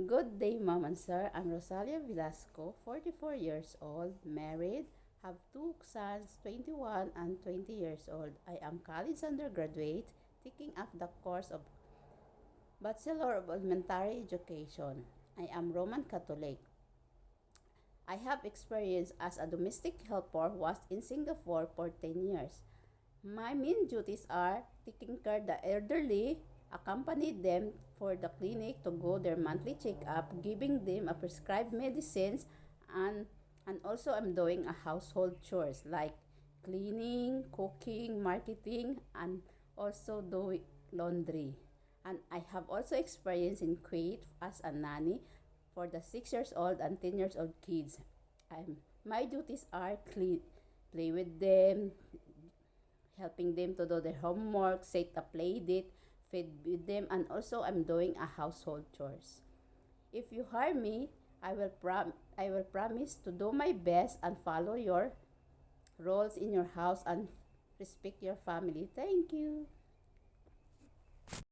Good day, Mom and Sir. I'm Rosalia Velasco, 44 years old, married, have two sons, 21 and 20 years old. I am college undergraduate, taking up the course of Bachelor of Elementary Education. I am Roman Catholic. I have experience as a domestic helper was in Singapore for 10 years. My main duties are taking care of the elderly, accompany them for the clinic to go their monthly checkup, giving them a prescribed medicines, and and also I'm doing a household chores like cleaning, cooking, marketing, and also doing laundry. And I have also experience in Kuwait as a nanny for the 6 years old and 10 years old kids. My duties are clean, play with them, helping them to do their homework, set a play date, feed with them, and also I'm doing a household chores. If you hire me, I will promise to do my best and follow your roles in your house and respect your family. Thank you.